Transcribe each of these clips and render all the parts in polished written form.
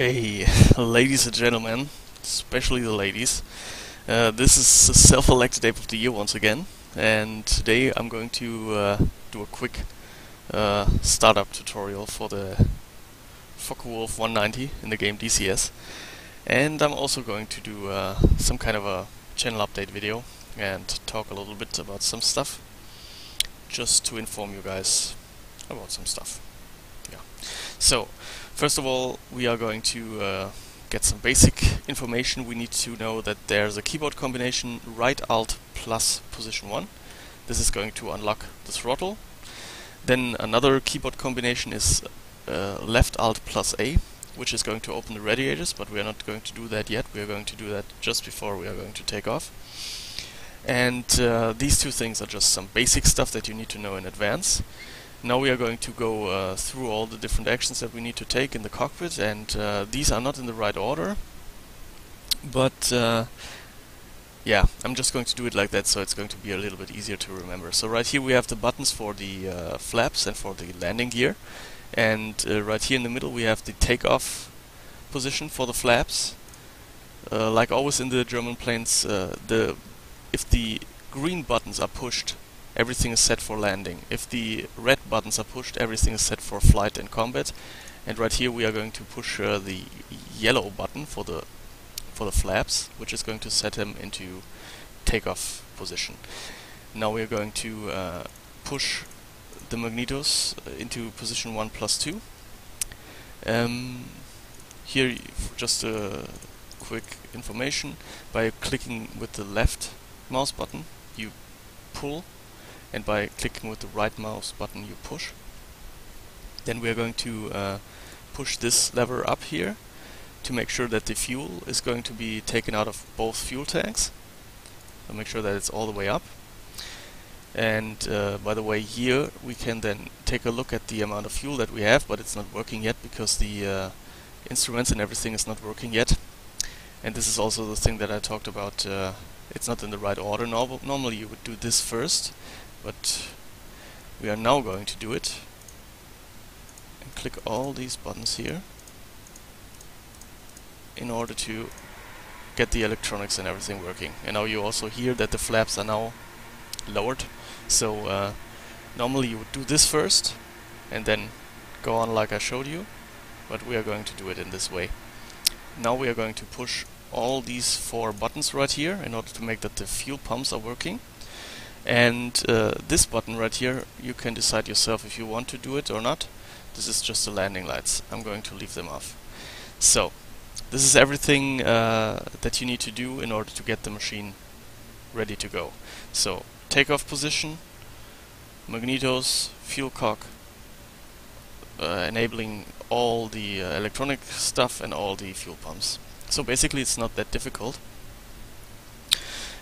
Okay, ladies and gentlemen, especially the ladies, this is a self-elected Ape of the Year once again, and today I'm going to do a quick startup tutorial for the Focke-Wulf 190 in the game DCS, and I'm also going to do some kind of a channel update video and talk a little bit about some stuff, just to inform you guys about some stuff. Yeah. So, first of all, we are going to get some basic information. We need to know that there's a keyboard combination right Alt plus position 1. This is going to unlock the throttle. Then another keyboard combination is left Alt plus A, which is going to open the radiators, but we are not going to do that yet. We are going to do that just before we are going to take off. And these two things are just some basic stuff that you need to know in advance. Now we are going to go through all the different actions that we need to take in the cockpit, and these are not in the right order, but yeah, I'm just going to do it like that, so it's going to be a little bit easier to remember. So right here we have the buttons for the flaps and for the landing gear, and right here in the middle we have the takeoff position for the flaps. Like always in the German planes, if the green buttons are pushed, everything is set for landing. If the red buttons are pushed, everything is set for flight and combat. And right here we are going to push the yellow button for the flaps, which is going to set them into takeoff position. Now we are going to push the magnetos into position 1 plus 2. Here, just a quick information, by clicking with the left mouse button you pull, and by clicking with the right mouse button you push. Then we are going to push this lever up here to make sure that the fuel is going to be taken out of both fuel tanks. So make sure that it's all the way up. And by the way, here we can then take a look at the amount of fuel that we have, but it's not working yet because the instruments and everything is not working yet. And this is also the thing that I talked about, it's not in the right order. Normally you would do this first, but we are now going to do it and click all these buttons here in order to get the electronics and everything working. And now you also hear that the flaps are now lowered, so normally you would do this first and then go on like I showed you, but we are going to do it in this way. Now we are going to push all these 4 buttons right here in order to make that the fuel pumps are working. And this button right here, you can decide yourself if you want to do it or not. This is just the landing lights. I'm going to leave them off. So, this is everything that you need to do in order to get the machine ready to go. So, takeoff position, magnetos, fuel cock, enabling all the electronic stuff and all the fuel pumps. So basically it's not that difficult.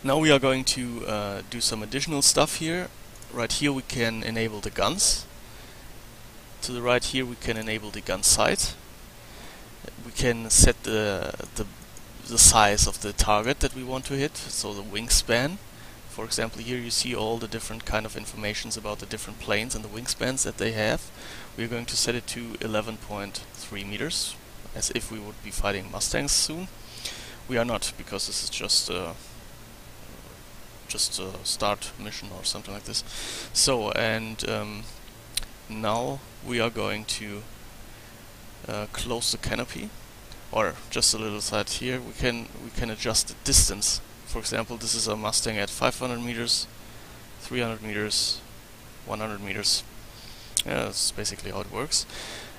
Now we are going to do some additional stuff here. Right here we can enable the guns. To the right here we can enable the gun sight. We can set the size of the target that we want to hit, so the wingspan. For example, here you see all the different kind of informations about the different planes and the wingspans that they have. We are going to set it to 11.3 meters, as if we would be fighting Mustangs soon. We are not, because this is just a start mission or something like this. So, and now we are going to close the canopy, or just a little side here. We can adjust the distance. For example, this is a Mustang at 500 meters, 300 meters, 100 meters. That's basically how it works.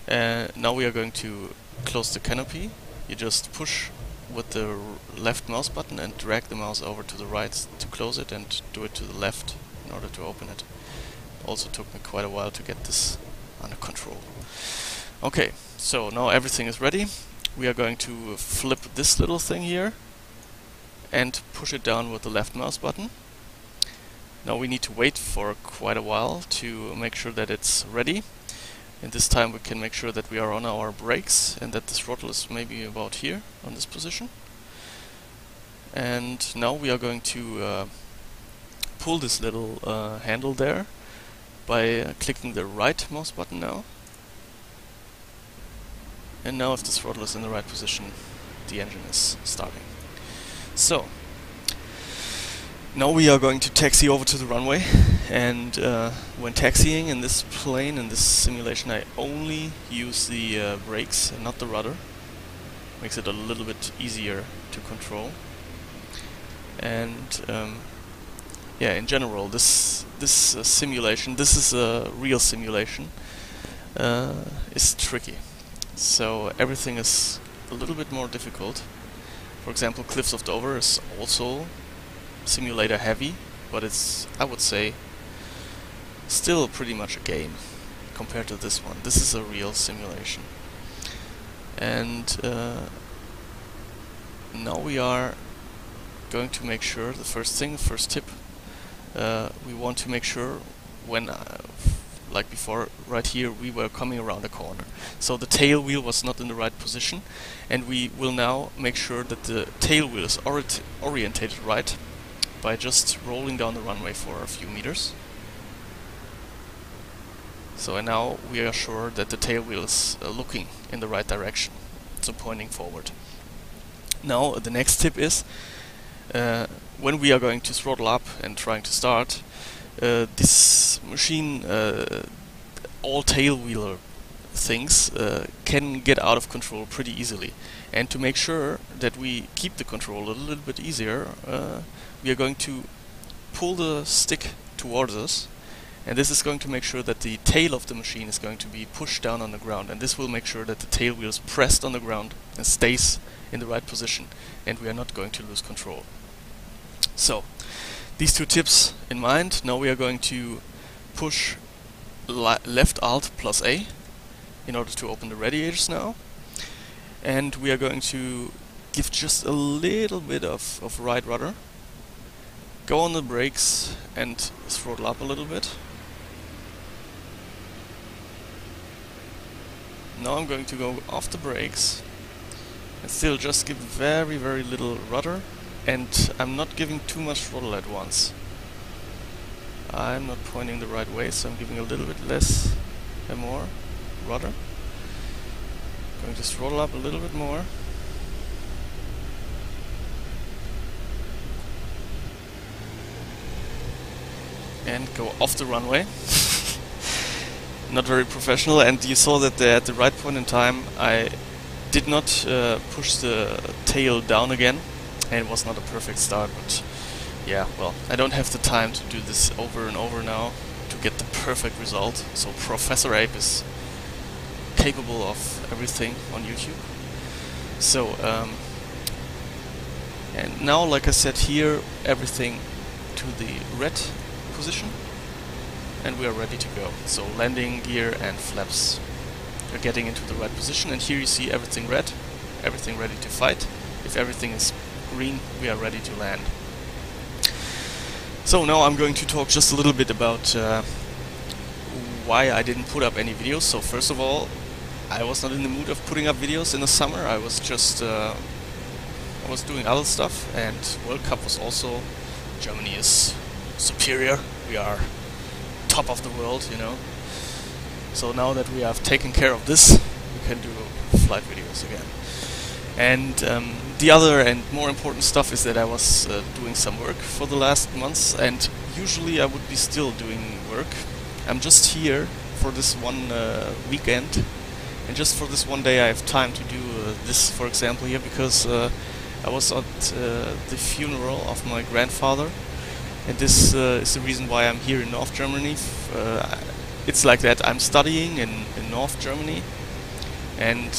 Now we are going to close the canopy. You just push with the left mouse button and drag the mouse over to the right to close it, and do it to the left in order to open it. Also took me quite a while to get this under control. Okay, so now everything is ready. We are going to flip this little thing here and push it down with the left mouse button. Now we need to wait for quite a while to make sure that it's ready. And this time we can make sure that we are on our brakes and that the throttle is maybe about here on this position. And now we are going to pull this little handle there by clicking the right mouse button now. And now if the throttle is in the right position, the engine is starting. So, now we are going to taxi over to the runway, and when taxiing in this plane, in this simulation, I only use the brakes and not the rudder. Makes it a little bit easier to control. And yeah, in general, this simulation, this is a real simulation, is tricky. So everything is a little bit more difficult. For example, Cliffs of Dover is also simulator heavy, but it's, I would say, still pretty much a game compared to this one. This is a real simulation. And now we are going to make sure, the first tip, we want to make sure when, like before, right here, we were coming around a corner. So the tail wheel was not in the right position, and we will now make sure that the tail wheel is orientated right by just rolling down the runway for a few meters. So and now we are sure that the tail wheel is looking in the right direction, so pointing forward. Now the next tip is, when we are going to throttle up and trying to start, this machine, all tail wheeler things can get out of control pretty easily. And to make sure that we keep the control a little bit easier, we are going to pull the stick towards us, and this is going to make sure that the tail of the machine is going to be pushed down on the ground, and this will make sure that the tail wheel is pressed on the ground and stays in the right position, and we are not going to lose control. So, these two tips in mind, now we are going to push left Alt plus A in order to open the radiators now, and we are going to give just a little bit of right rudder, go on the brakes and throttle up a little bit. Now I'm going to go off the brakes and still just give very little rudder, and I'm not giving too much throttle at once. I'm not pointing the right way, so I'm giving a little bit less and more rudder. Going to throttle up a little bit more. And go off the runway. Not very professional, and you saw that at the right point in time I did not push the tail down again, and it was not a perfect start, but yeah, well, I don't have the time to do this over and over now to get the perfect result, so Professor Ape is capable of everything on YouTube. So, and now, like I said here, everything to the red position, and we are ready to go. So landing gear and flaps are getting into the right position, and here you see everything red, everything ready to fight. If everything is green, we are ready to land. So now I'm going to talk just a little bit about why I didn't put up any videos. So first of all, I was not in the mood of putting up videos in the summer. I was just I was doing other stuff, and World Cup was also, Germany is superior, we are top of the world, you know. So now that we have taken care of this, we can do flight videos again. And the other and more important stuff is that I was doing some work for the last months, and usually I would be still doing work. I'm just here for this one weekend, and just for this one day I have time to do this, for example, here, because I was at the funeral of my grandfather, and this is the reason why I'm here in North Germany. It's like that, I'm studying in North Germany, and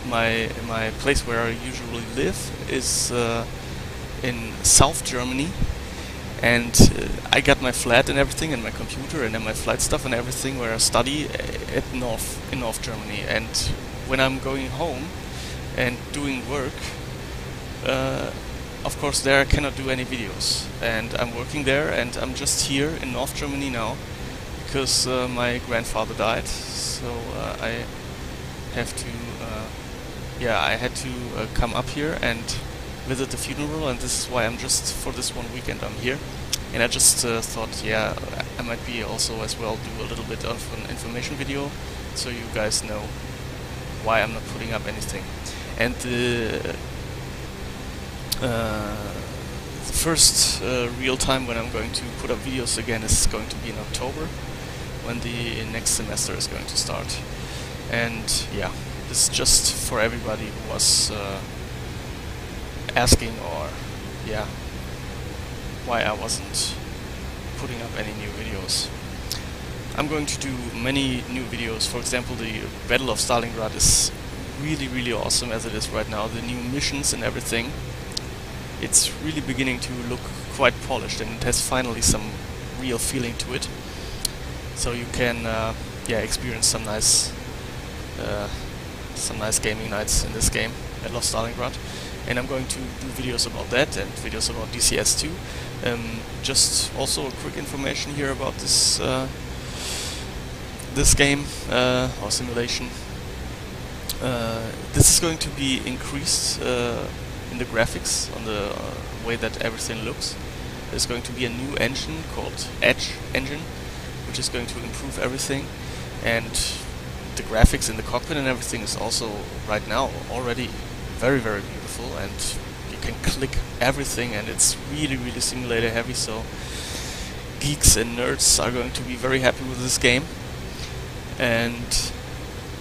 my place where I usually live is in South Germany, and I got my flat and everything, and my computer and then my flight stuff and everything where I study in North Germany. And when I'm going home and doing work, of course there I cannot do any videos, and I'm working there, and I'm just here in North Germany now because my grandfather died, so I have to I had to come up here and visit the funeral, and this is why I'm just, for this one weekend I'm here. And I just thought, yeah, I might be also as well do a little bit of an information video, so you guys know why I'm not putting up anything. And the first real time when I'm going to put up videos again is going to be in October, when the next semester is going to start. And yeah, this is just for everybody who was asking, or yeah, why I wasn't putting up any new videos. I'm going to do many new videos. For example, the Battle of Stalingrad is really awesome as it is right now. The new missions and everything, it's really beginning to look quite polished, and it has finally some real feeling to it. So you can yeah, experience some nice gaming nights in this game, Battle of Stalingrad. And I'm going to do videos about that and videos about DCS too. Just also a quick information here about this this game or simulation. This is going to be increased in the graphics, on the way that everything looks. There's going to be a new engine called Edge engine, which is going to improve everything, and the graphics in the cockpit and everything is also right now already very beautiful, and you can click everything, and it's really simulator heavy, so geeks and nerds are going to be very happy with this game. And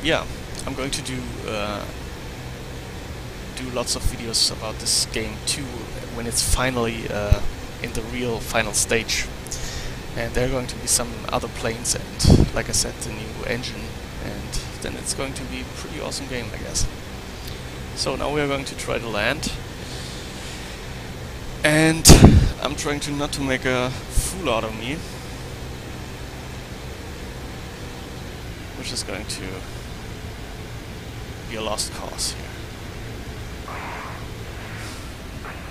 yeah, I'm going to do lots of videos about this game too when it's finally in the real final stage. And there are going to be some other planes and, like I said, the new engine, and then it's going to be a pretty awesome game, I guess. So now we are going to try to land, and I'm trying to not to make a fool out of me, which is going to be a lost cause here.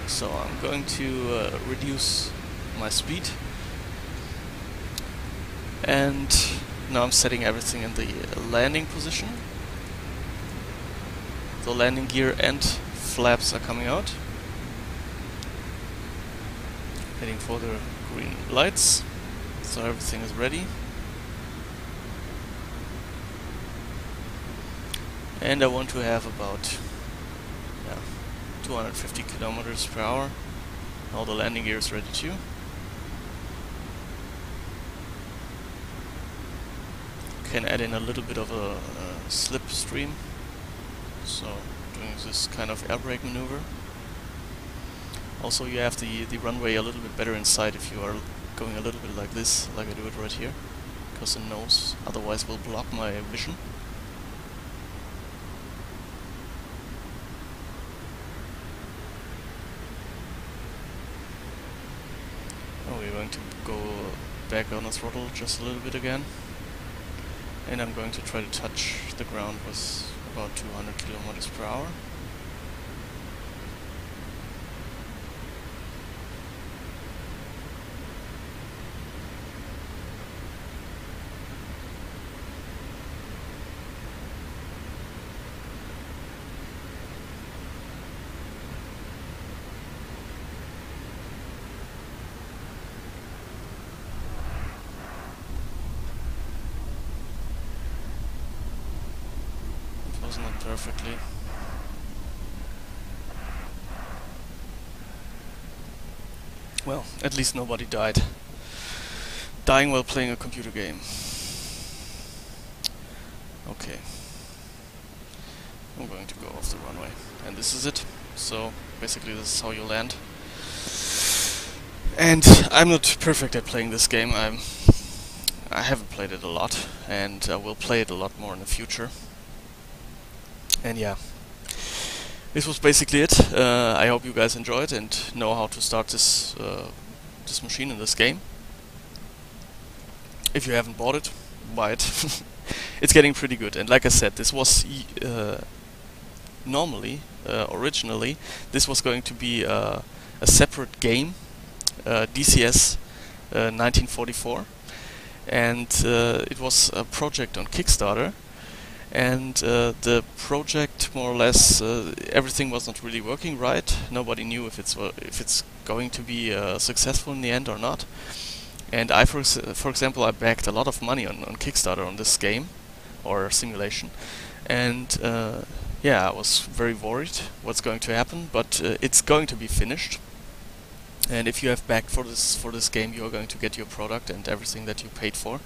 So I'm going to reduce my speed, and now I'm setting everything in the landing position. The landing gear and flaps are coming out. Heading for the green lights, so everything is ready. And I want to have about 250 kilometers per hour. All the landing gear is ready too. Can add in a little bit of a slipstream, so doing this kind of air brake maneuver. Also, you have the runway a little bit better inside if you are going a little bit like this, like I do it right here, because the nose otherwise will block my vision. Oh, we're going to go back on the throttle just a little bit again. And I'm going to try to touch the ground with about 200 kilometers per hour. Not perfectly. Well, at least nobody died. Dying while playing a computer game. Okay. I'm going to go off the runway. And this is it. So, basically this is how you land. And I'm not perfect at playing this game. I haven't played it a lot, and I will play it a lot more in the future. And yeah, this was basically it. I hope you guys enjoyed and know how to start this this machine in this game. If you haven't bought it, buy it. It's getting pretty good. And like I said, this was originally, this was going to be a separate game, DCS 1944, and it was a project on Kickstarter. And the project, more or less, everything was not really working right. Nobody knew if it's going to be successful in the end or not. And I, for example, I backed a lot of money on Kickstarter on this game or simulation, and yeah, I was very worried what's going to happen, but it's going to be finished. And if you have backed for this game, you are going to get your product and everything that you paid for.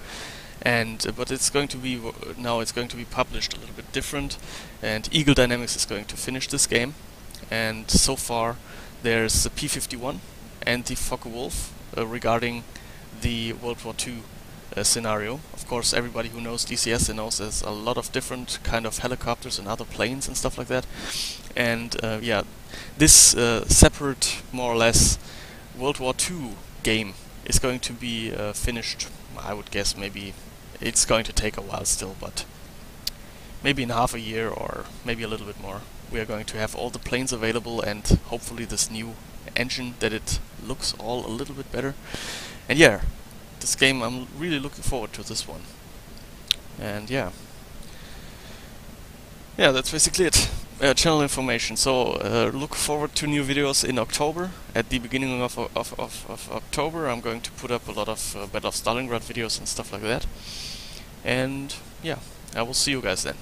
And but it's going to be now it's going to be published a little bit different, and Eagle Dynamics is going to finish this game. And so far there's the P-51 and the Focke-Wulf regarding the World War II scenario. Of course, everybody who knows DCS knows there's a lot of different kind of helicopters and other planes and stuff like that. And yeah, this separate, more or less, World War II game is going to be finished. I would guess maybe it's going to take a while still, but maybe in half a year or maybe a little bit more. We are going to have all the planes available, and hopefully this new engine, that it looks all a little bit better. And yeah, this game, I'm really looking forward to this one. And yeah, that's basically it. Channel information. So look forward to new videos in October. At the beginning of October, I'm going to put up a lot of Battle of Stalingrad videos and stuff like that. And yeah, I will see you guys then.